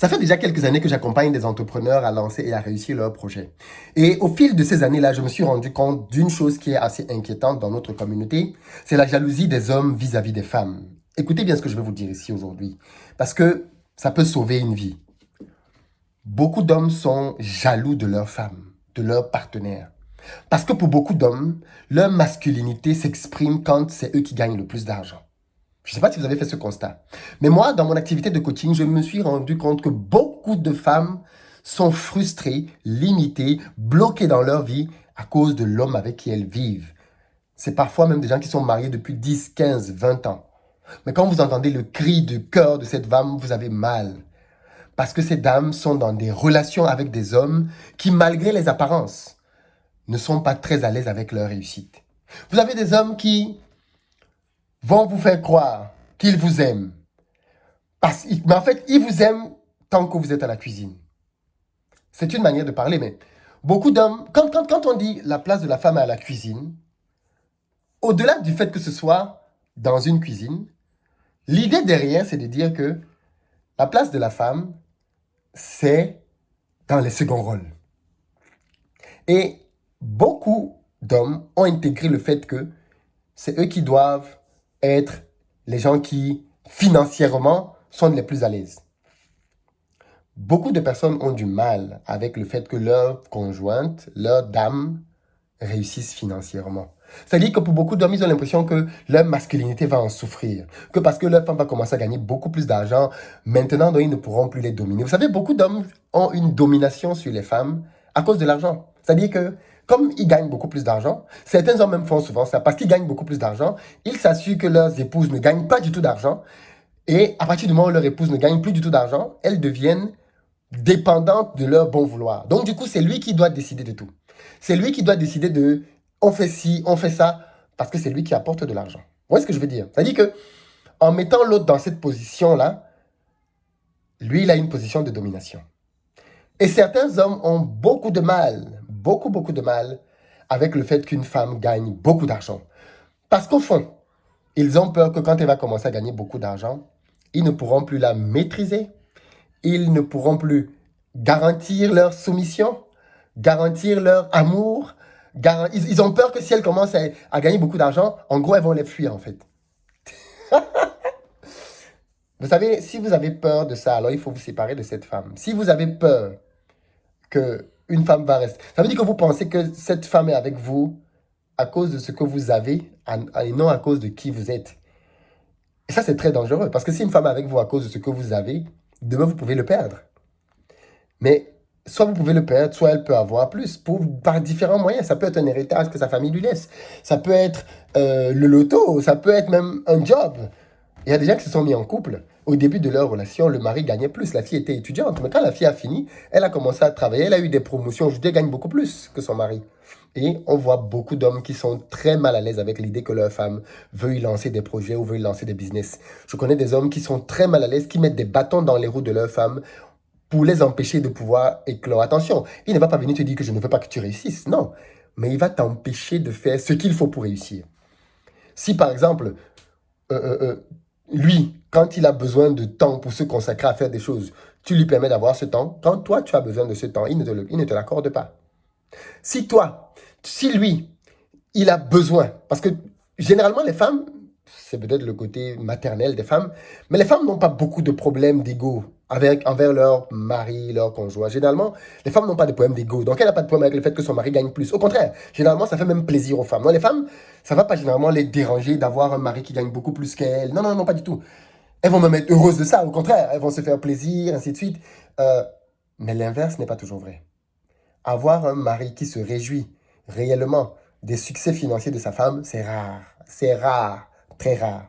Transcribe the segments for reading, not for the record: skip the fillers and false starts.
Ça fait déjà quelques années que j'accompagne des entrepreneurs à lancer et à réussir leurs projets. Et au fil de ces années-là, je me suis rendu compte d'une chose qui est assez inquiétante dans notre communauté, c'est la jalousie des hommes vis-à-vis des femmes. Écoutez bien ce que je vais vous dire ici aujourd'hui, parce que ça peut sauver une vie. Beaucoup d'hommes sont jaloux de leur femme, de leur partenaire. Parce que pour beaucoup d'hommes, leur masculinité s'exprime quand c'est eux qui gagnent le plus d'argent. Je ne sais pas si vous avez fait ce constat. Mais moi, dans mon activité de coaching, je me suis rendu compte que beaucoup de femmes sont frustrées, limitées, bloquées dans leur vie à cause de l'homme avec qui elles vivent. C'est parfois même des gens qui sont mariés depuis 10, 15, 20 ans. Mais quand vous entendez le cri de cœur de cette femme, vous avez mal. Parce que ces dames sont dans des relations avec des hommes qui, malgré les apparences, ne sont pas très à l'aise avec leur réussite. Vous avez des hommes qui vont vous faire croire qu'ils vous aiment. Mais en fait, ils vous aiment tant que vous êtes à la cuisine. C'est une manière de parler, mais beaucoup d'hommes, quand on dit la place de la femme à la cuisine, au-delà du fait que ce soit dans une cuisine, l'idée derrière, c'est de dire que la place de la femme, c'est dans les seconds rôles. Et beaucoup d'hommes ont intégré le fait que c'est eux qui doivent être les gens qui, financièrement, sont les plus à l'aise. Beaucoup de personnes ont du mal avec le fait que leur conjointe, leur dame, réussissent financièrement. C'est-à-dire que pour beaucoup d'hommes, ils ont l'impression que leur masculinité va en souffrir. Que parce que leur femme va commencer à gagner beaucoup plus d'argent, maintenant, donc, ils ne pourront plus les dominer. Vous savez, beaucoup d'hommes ont une domination sur les femmes à cause de l'argent. C'est-à-dire que comme ils gagnent beaucoup plus d'argent, certains hommes même font souvent ça, parce qu'ils gagnent beaucoup plus d'argent, ils s'assurent que leurs épouses ne gagnent pas du tout d'argent. Et à partir du moment où leur épouse ne gagne plus du tout d'argent, elles deviennent dépendantes de leur bon vouloir. Donc du coup, c'est lui qui doit décider de tout. C'est lui qui doit décider de on fait ci, on fait ça, parce que c'est lui qui apporte de l'argent. Vous voyez ce que je veux dire? C'est-à-dire que en mettant l'autre dans cette position-là, lui, il a une position de domination. Et certains hommes ont beaucoup de mal, beaucoup de mal avec le fait qu'une femme gagne beaucoup d'argent. Parce qu'au fond, ils ont peur que quand elle va commencer à gagner beaucoup d'argent, ils ne pourront plus la maîtriser, ils ne pourront plus garantir leur soumission, garantir leur amour. Ils ont peur que si elles commencent à gagner beaucoup d'argent, en gros, elles vont les fuir en fait. Vous savez, si vous avez peur de ça, alors il faut vous séparer de cette femme. Si vous avez peur qu'une femme va rester, ça veut dire que vous pensez que cette femme est avec vous à cause de ce que vous avez et non à cause de qui vous êtes. Et ça, c'est très dangereux parce que si une femme est avec vous à cause de ce que vous avez, demain, vous pouvez le perdre. Mais soit vous pouvez le perdre, soit elle peut avoir plus par différents moyens. Ça peut être un héritage que sa famille lui laisse. Ça peut être le loto, ça peut être même un job. Il y a des gens qui se sont mis en couple. Au début de leur relation, le mari gagnait plus. La fille était étudiante. Mais quand la fille a fini, elle a commencé à travailler. Elle a eu des promotions. Aujourd'hui, elle gagne beaucoup plus que son mari. Et on voit beaucoup d'hommes qui sont très mal à l'aise avec l'idée que leur femme veuille lancer des projets ou veuille lancer des business. Je connais des hommes qui sont très mal à l'aise, qui mettent des bâtons dans les roues de leur femme pour les empêcher de pouvoir éclore. Attention, il ne va pas venir te dire que je ne veux pas que tu réussisses. Non, mais il va t'empêcher de faire ce qu'il faut pour réussir. Si par exemple, lui, quand il a besoin de temps pour se consacrer à faire des choses, tu lui permets d'avoir ce temps. Quand toi, tu as besoin de ce temps, il ne te l'accorde pas. Si lui, il a besoin, parce que généralement les femmes, c'est peut-être le côté maternel des femmes, mais les femmes n'ont pas beaucoup de problèmes d'ego envers leur mari, leur conjoint. Généralement, les femmes n'ont pas de problème d'ego. Donc, elle n'a pas de problème avec le fait que son mari gagne plus. Au contraire, généralement, ça fait même plaisir aux femmes. Non, les femmes, ça ne va pas généralement les déranger d'avoir un mari qui gagne beaucoup plus qu'elles. Non, non, non, pas du tout. Elles vont même être heureuses de ça. Au contraire, elles vont se faire plaisir, ainsi de suite. Mais l'inverse n'est pas toujours vrai. Avoir un mari qui se réjouit réellement des succès financiers de sa femme, c'est rare. C'est rare. Très rare.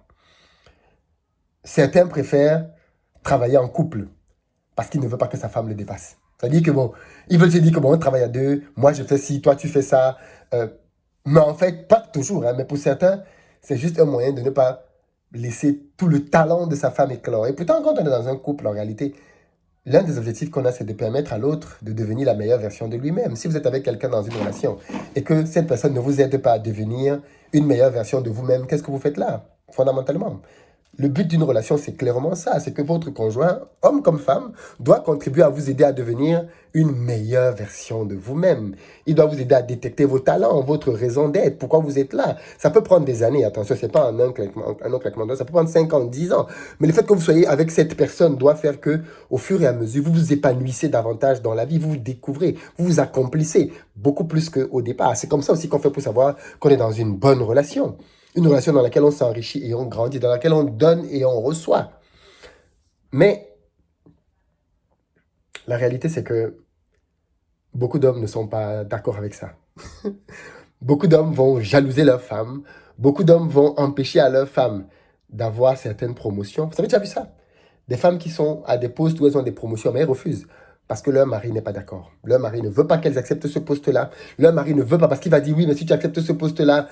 Certains préfèrent travailler en couple parce qu'ils ne veulent pas que sa femme le dépasse. C'est-à-dire que bon, ils veulent se dire que bon, on travaille à deux, moi je fais ci, toi tu fais ça. Mais en fait, pas toujours, hein, mais pour certains, c'est juste un moyen de ne pas laisser tout le talent de sa femme éclore. Et pourtant, quand on est dans un couple, en réalité, l'un des objectifs qu'on a, c'est de permettre à l'autre de devenir la meilleure version de lui-même. Si vous êtes avec quelqu'un dans une relation et que cette personne ne vous aide pas à devenir une meilleure version de vous-même, qu'est-ce que vous faites là, fondamentalement? Le but d'une relation, c'est clairement ça. C'est que votre conjoint, homme comme femme, doit contribuer à vous aider à devenir une meilleure version de vous-même. Il doit vous aider à détecter vos talents, votre raison d'être, pourquoi vous êtes là. Ça peut prendre des années, attention, c'est pas un claquement de doigts, ça peut prendre 5 ans, 10 ans. Mais le fait que vous soyez avec cette personne doit faire que, au fur et à mesure, vous vous épanouissez davantage dans la vie, vous vous découvrez, vous vous accomplissez beaucoup plus qu'au départ. C'est comme ça aussi qu'on fait pour savoir qu'on est dans une bonne relation. Une relation dans laquelle on s'enrichit et on grandit, dans laquelle on donne et on reçoit. Mais la réalité, c'est que beaucoup d'hommes ne sont pas d'accord avec ça. Beaucoup d'hommes vont jalouser leur femme. Beaucoup d'hommes vont empêcher à leur femme d'avoir certaines promotions. Vous avez déjà vu ça? Des femmes qui sont à des postes où elles ont des promotions, mais elles refusent parce que leur mari n'est pas d'accord. Leur mari ne veut pas qu'elles acceptent ce poste-là. Leur mari ne veut pas parce qu'il va dire oui, mais si tu acceptes ce poste-là,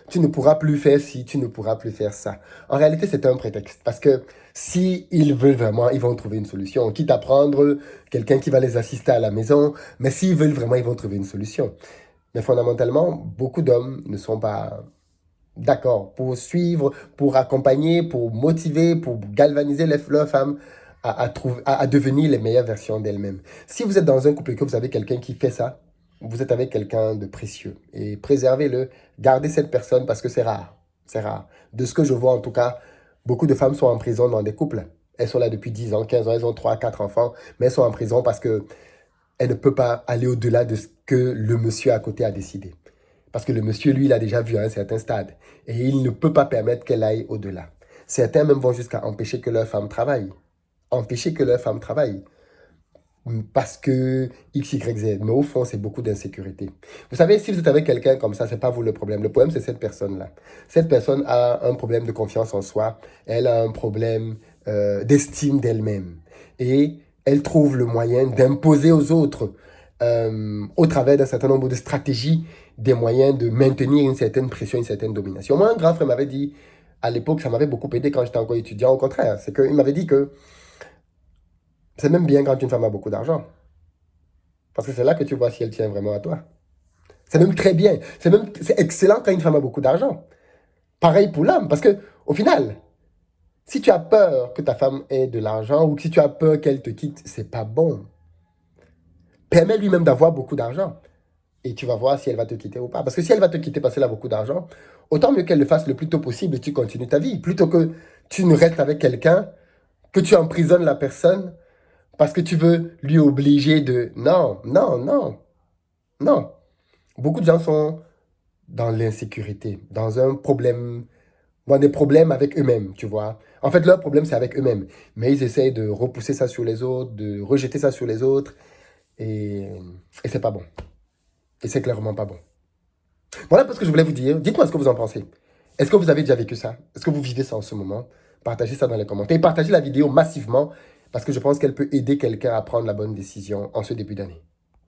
tu ne pourras plus faire ci, tu ne pourras plus faire ça. En réalité, c'est un prétexte parce que si ils veulent vraiment, ils vont trouver une solution. Quitte à prendre quelqu'un qui va les assister à la maison, mais s'ils veulent vraiment, ils vont trouver une solution. Mais fondamentalement, beaucoup d'hommes ne sont pas d'accord pour suivre, pour accompagner, pour motiver, pour galvaniser leurs femmes à devenir les meilleures versions d'elles-mêmes. Si vous êtes dans un couple et que vous avez quelqu'un qui fait ça, vous êtes avec quelqu'un de précieux. Et préservez-le, gardez cette personne parce que c'est rare. C'est rare. De ce que je vois en tout cas, beaucoup de femmes sont en prison dans des couples. Elles sont là depuis 10 ans, 15 ans, elles ont 3, 4 enfants, mais elles sont en prison parce que elle ne peut pas aller au-delà de ce que le monsieur à côté a décidé. Parce que le monsieur, lui, il a déjà vu à un certain stade. Et il ne peut pas permettre qu'elle aille au-delà. Certains même vont jusqu'à empêcher que leur femme travaille. Empêcher que leur femme travaille. Parce que X, Y, Z. Mais au fond, c'est beaucoup d'insécurité. Vous savez, si vous êtes avec quelqu'un comme ça, c'est pas vous le problème. Le problème, c'est cette personne-là. Cette personne a un problème de confiance en soi. Elle a un problème d'estime d'elle-même. Et elle trouve le moyen d'imposer aux autres, au travers d'un certain nombre de stratégies, des moyens de maintenir une certaine pression, une certaine domination. Moi, un grand frère m'avait dit, à l'époque, ça m'avait beaucoup aidé quand j'étais encore étudiant. Au contraire, c'est qu'il m'avait dit que c'est même bien quand une femme a beaucoup d'argent. Parce que c'est là que tu vois si elle tient vraiment à toi. C'est même très bien. C'est excellent quand une femme a beaucoup d'argent. Pareil pour l'homme. Parce que, au final, si tu as peur que ta femme ait de l'argent ou que si tu as peur qu'elle te quitte, c'est pas bon. Permets lui-même d'avoir beaucoup d'argent. Et tu vas voir si elle va te quitter ou pas. Parce que si elle va te quitter parce qu'elle a beaucoup d'argent, autant mieux qu'elle le fasse le plus tôt possible et tu continues ta vie. Plutôt que tu ne restes avec quelqu'un, que tu emprisonnes la personne parce que tu veux lui obliger de... Non, non, non, non. Beaucoup de gens sont dans l'insécurité, dans des problèmes avec eux-mêmes, tu vois. En fait, leur problème, c'est avec eux-mêmes. Mais ils essayent de repousser ça sur les autres, de rejeter ça sur les autres. Et, et c'est pas bon. Et c'est clairement pas bon. Voilà ce que je voulais vous dire. Dites-moi ce que vous en pensez. Est-ce que vous avez déjà vécu ça? Est-ce que vous vivez ça en ce moment? Partagez ça dans les commentaires. Et partagez la vidéo massivement parce que je pense qu'elle peut aider quelqu'un à prendre la bonne décision en ce début d'année.